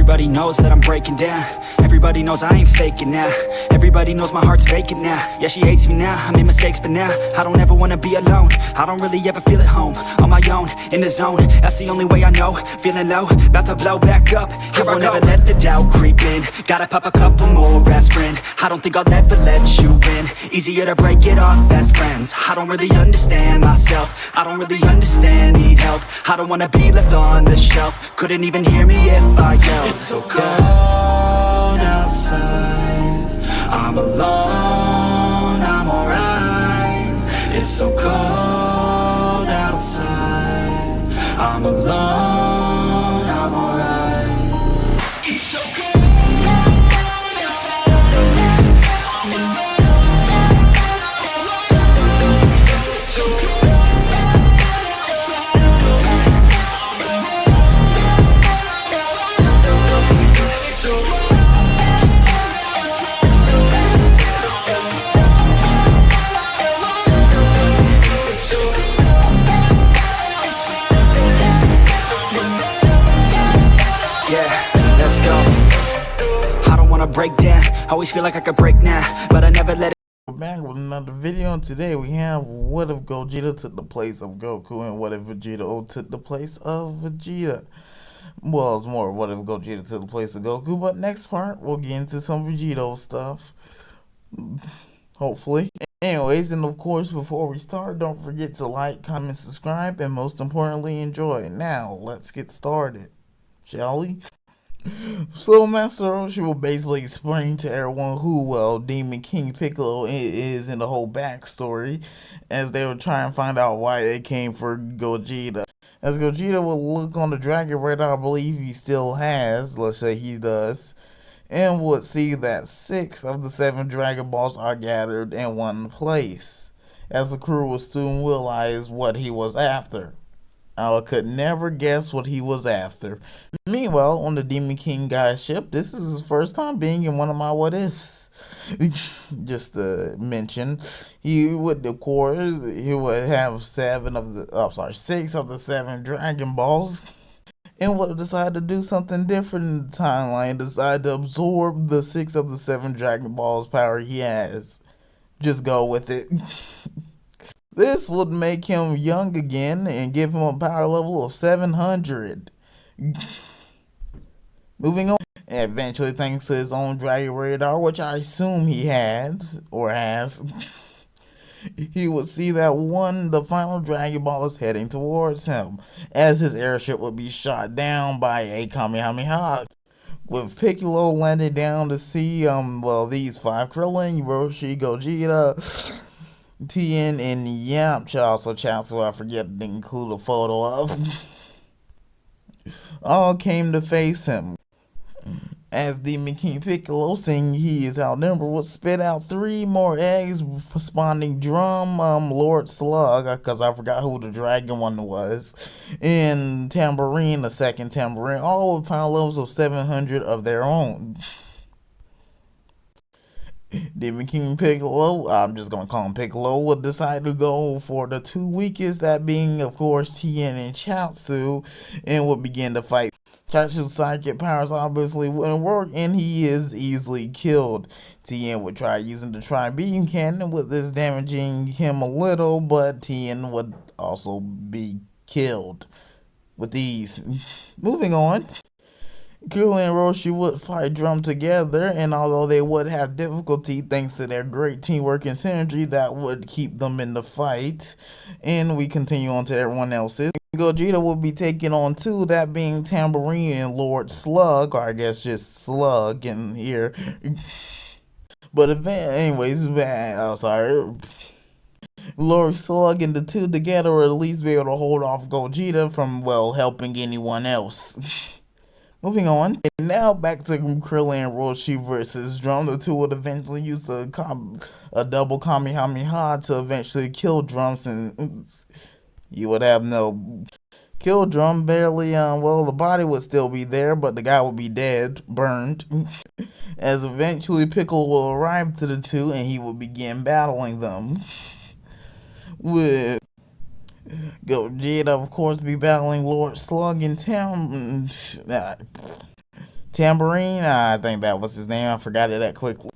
Everybody knows that I'm breaking down. Everybody knows I ain't faking now. Everybody knows my heart's vacant now. Yeah, she hates me now, I made mistakes, but now I don't ever wanna be alone. I don't really ever feel at home. On my own, in the zone, that's the only way I know. Feeling low, about to blow back up. Here I won't ever let the doubt creep in. Gotta pop a couple more aspirin. I don't think I'll ever let you in. Easier to break it off as friends. I don't really understand myself. I don't really understand, need help. I don't wanna be left on the shelf. Couldn't even hear me if I yelled. It's so cold outside, I'm alone, I'm alright. It's so cold outside, I'm alone, I'm alright. It's so cold. Break down, always feel like I could break now, but I never let it. We're back with another video, and today we have what if Gogeta took the place of Goku, and what if Vegeta took the place of Vegeta. Well, it's more what if Gogeta took the place of Goku, but next part we'll get into some Vegito stuff, hopefully. Anyways, and of course, before we start, don't forget to like, comment, subscribe, and most importantly, enjoy. Now, let's get started, shall we? So Master Roshi will basically explain to everyone who, well, Demon King Piccolo is in the whole backstory, as they will try and find out why they came for Gogeta. As Gogeta will look on the Dragon Radar, I believe he still has, let's say he does, and would see that 6 of the 7 Dragon Balls are gathered in one place, as the crew will soon realize what he was after. I could never guess what he was after. Meanwhile, on the Demon King guy's ship, this is his first time being in one of my what ifs. Just to mention, he would, of course, he would have 6 of the 7 Dragon Balls, and would have decided to do something different in the timeline. Decided to absorb the 6 of the 7 Dragon Balls power he has. Just go with it. This would make him young again and give him a power level of 700. Moving on. And eventually, thanks to his own Dragon Radar, which I assume he had, or has, he would see that the final Dragon Ball is heading towards him, as his airship would be shot down by a Kamehameha. With Piccolo landing down to see, these 5 Krillin, Roshi, Gogeta, Tien, and Yamcha, also Chancellor, I forget to include a photo of, all came to face him. As Demon King Piccolo, seeing he is outnumbered, would spit out 3 more eggs, responding Drum, Lord Slug, because I forgot who the dragon one was, and Tambourine, the second Tambourine, all with power levels of 700 of their own. Demon King Piccolo, I'm just going to call him Piccolo, would decide to go for the 2 weakest, that being, of course, Tien and Chaozu, and would begin to fight. Chaozu's psychic powers obviously wouldn't work, and he is easily killed. Tien would try using the Tri-Beam Cannon, with this damaging him a little, but Tien would also be killed with ease. Moving on. Krillin and Roshi would fight Drum together, and although they would have difficulty thanks to their great teamwork and synergy, that would keep them in the fight. And we continue on to everyone else's. Gogeta will be taking on 2, that being Tambourine and Lord Slug, or I guess just Slug in here. But anyways, Lord Slug and the 2 together will at least be able to hold off Gogeta from, well, helping anyone else. Moving on, and now back to Krillin and Roshi versus Drum. The 2 would eventually use a double Kamehameha to eventually kill Drum, since you would have no kill Drum barely. The body would still be there, but the guy would be dead, burned. As eventually Piccolo will arrive to the 2, and he will begin battling them. With Gogeta, of course, be battling Lord Slug and Tambourine, I think that was his name. I forgot it that quickly.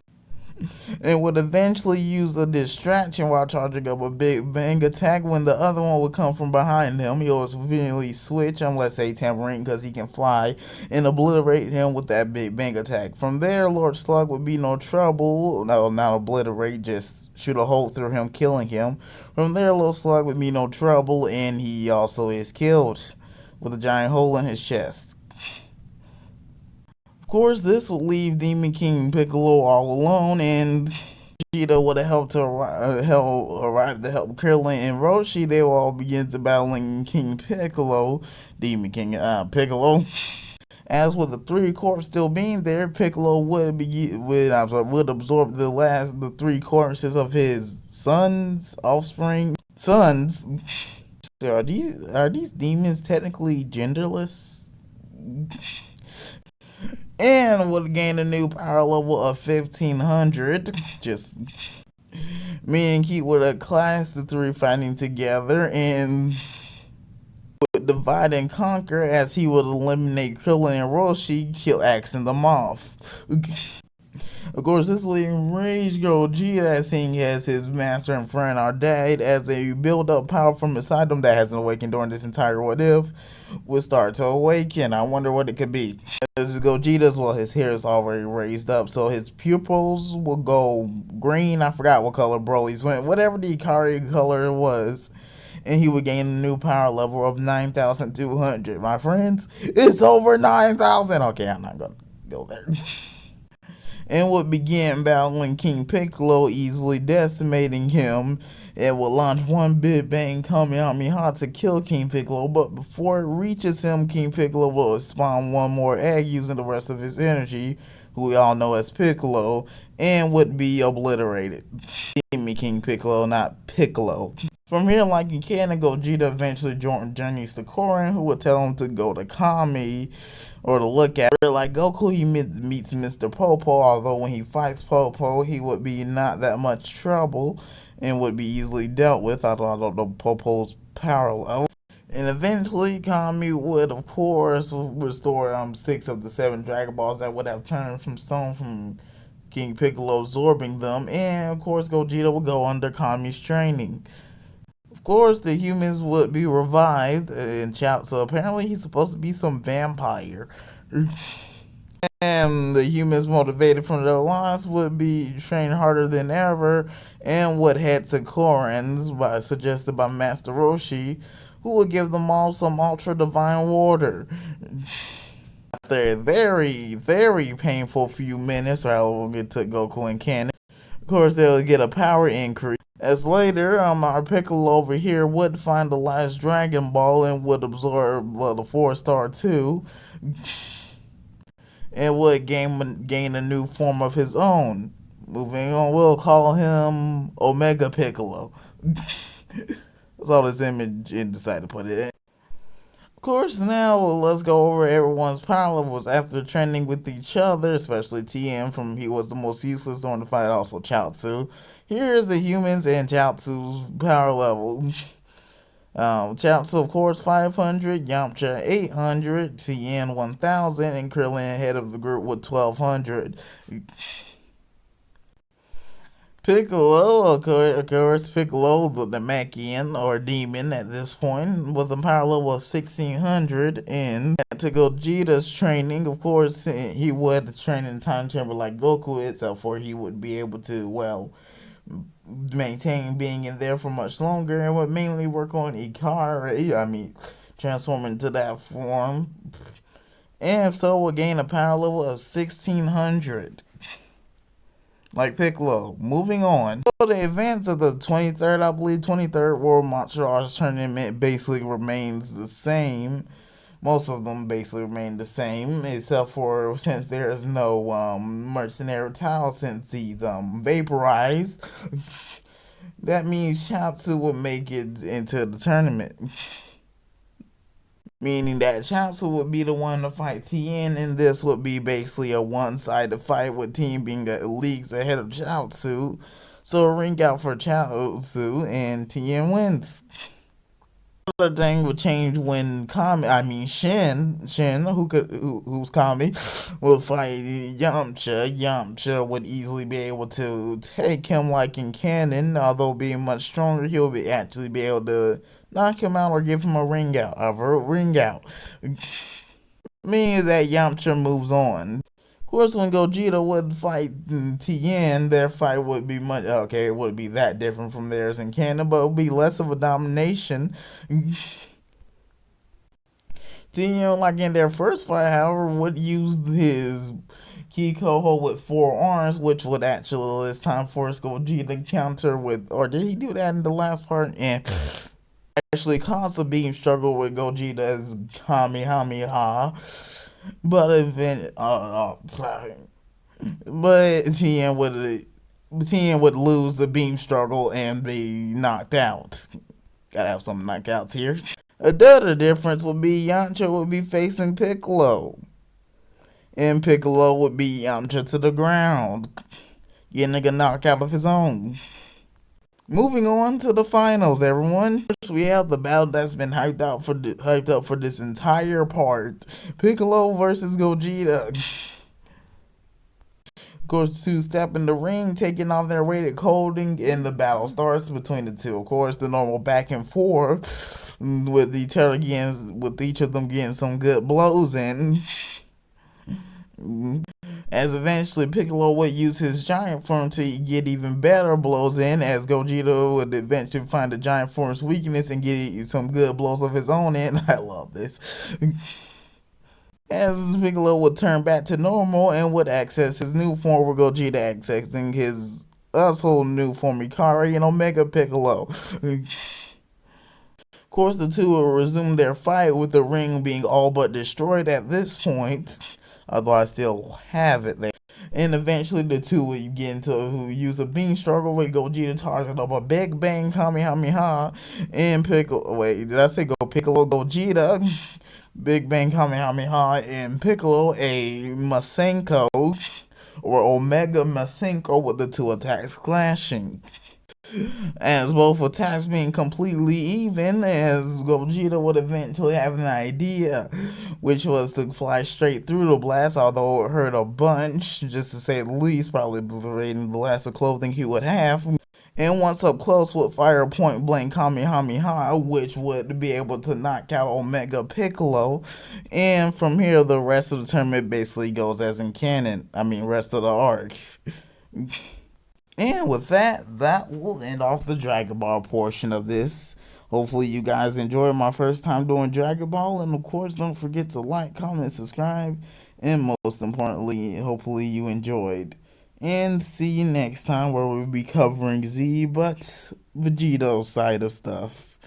And would eventually use a distraction while charging up a big bang attack when the other one would come from behind him. He will conveniently switch, let's say Tambourine, because he can fly, and obliterate him with that big bang attack. From there, Lord Slug would be no trouble. No, not obliterate, just shoot a hole through him, killing him. From there, Lord Slug would be no trouble, and he also is killed with a giant hole in his chest. Of course, this would leave Demon King Piccolo all alone, and Vegeta would have helped to arrive to help Krillin and Roshi. They will all begin to battling King Piccolo, Demon King Piccolo. As with the three corpses still being there, Piccolo would absorb the three corpses of his offspring. So are these demons technically genderless? And would gain a new power level of 1500. Just meaning he would have classed the three fighting together and would divide and conquer, as he would eliminate Krillin and Roshi, axing them off. Of course, this will enrage Gogeta, seeing as his master and friend are dead, as they build up power from inside them that hasn't awakened during this entire what if would start to awaken. I wonder what it could be. As Gogeta's, well, his hair is already raised up, so his pupils will go green. I forgot what color Broly's went, whatever the Ikari color was. And he would gain a new power level of 9,200. My friends, it's over 9,000. Okay, I'm not gonna go there. And would begin battling King Piccolo, easily decimating him, and would launch one big bang Kamehameha to kill King Piccolo. But before it reaches him, King Piccolo will spawn one more egg using the rest of his energy, who we all know as Piccolo, and would be obliterated. Demon King Piccolo, not Piccolo. From here, like in canon, Gogeta eventually journeys to Korin, who would tell him to go to Kami, or to look at her. Like Goku, he meets Mr. Popo, although when he fights Popo, he would be not that much trouble and would be easily dealt with out of Popo's power level. And eventually, Kami would, of course, restore 6 of the 7 Dragon Balls that would have turned from stone from King Piccolo absorbing them. And, of course, Gogeta would go under Kami's training. Of course, the humans would be revived and so apparently he's supposed to be some vampire. And the humans, motivated from their loss, would be trained harder than ever and would head to Korin, suggested by Master Roshi, who would give them all some ultra divine water. After a very, very painful few minutes, or however it took Goku and canon, of course, they'll get a power increase. As later, our Piccolo over here would find the last Dragon Ball and would absorb the 4-star too, and would gain a new form of his own. Moving on, we'll call him Omega Piccolo. That's all this image decided to put it in. Of course, now let's go over everyone's power levels after training with each other, especially Tien, from he was the most useless during the fight, also Chaozu. Here's the humans and Chaozu's power level. Chaozu, of course, 500, Yamcha 800, Tien 1000, and Krillin, head of the group, with 1200. Piccolo, of course, Piccolo, the Machian, or demon at this point, with a power level of 1600, and to Gogeta's training, of course, he would train in time chamber like Goku itself, for he would be able to, well, maintain being in there for much longer, and would mainly work on Ikari, transform into that form, and so would gain a power level of 1600. Like Piccolo. Moving on. So the events of the 23rd World Martial Arts Tournament basically remains the same. Most of them basically remain the same, except for since there is no mercenary Tao, since he's vaporized. That means Chaozu would make it into the tournament. Meaning that Chaozu would be the one to fight Tien, and this would be basically a one-sided fight, with Tien being leagues ahead of Chaozu. So a ring out for Chaozu, and Tien wins. Another thing would change when Shin, who's Kami, would fight Yamcha. Yamcha would easily be able to take him like in canon. Although being much stronger, he'll actually be able to knock him out or give him a ring out. Meaning that Yamcha moves on. Of course, when Gogeta would fight Tien, their fight would be it wouldn't be that different from theirs in canon, but it would be less of a domination. Tien, like in their first fight, however, would use his key coho with 4 arms, which would actually this time force Gogeta counter with, or did he do that in the last part? And actually cause a beam struggle with Gogeta's Kamehameha. But Tien would lose the beam struggle and be knocked out. Gotta have some knockouts here. Another difference would be Yamcha would be facing Piccolo, and Piccolo would be Yamcha to the ground, getting a knockout of his own. Moving on to the finals, everyone. First, we have the battle that's been hyped up for this entire part: Piccolo versus Gogeta. Of course, two step in the ring, taking off their weighted clothing, and the battle starts between the two. Of course, the normal back and forth with each of them getting some good blows in. As eventually Piccolo would use his giant form to get even better blows in, as Gogeta would eventually find the giant form's weakness and get some good blows of his own in. I love this. As Piccolo would turn back to normal and would access his new form, with Gogeta accessing his also new form Ikari and Omega Piccolo. Of course, the two will resume their fight, with the ring being all but destroyed at this point, although I still have it there. And eventually the two would get into use a beam struggle with Gogeta targeting up a Big Bang Kamehameha and Piccolo. Wait, did I say Piccolo Gogeta? Big Bang Kamehameha and Piccolo a Masenko or Omega Masenko, with the two attacks clashing. As both attacks being completely even, as Gogeta would eventually have an idea, which was to fly straight through the blast, although it hurt a bunch, just to say the least, probably obliterating the last of clothing he would have. And once up close would fire point blank Kamehameha, which would be able to knock out Omega Piccolo. And from here, the rest of the tournament basically goes as in canon. Rest of the arc. And with that will end off the Dragon Ball portion of this. Hopefully you guys enjoyed my first time doing Dragon Ball. And of course, don't forget to like, comment, subscribe. And most importantly, hopefully you enjoyed. And see you next time, where we'll be covering Z, but Vegeito's side of stuff.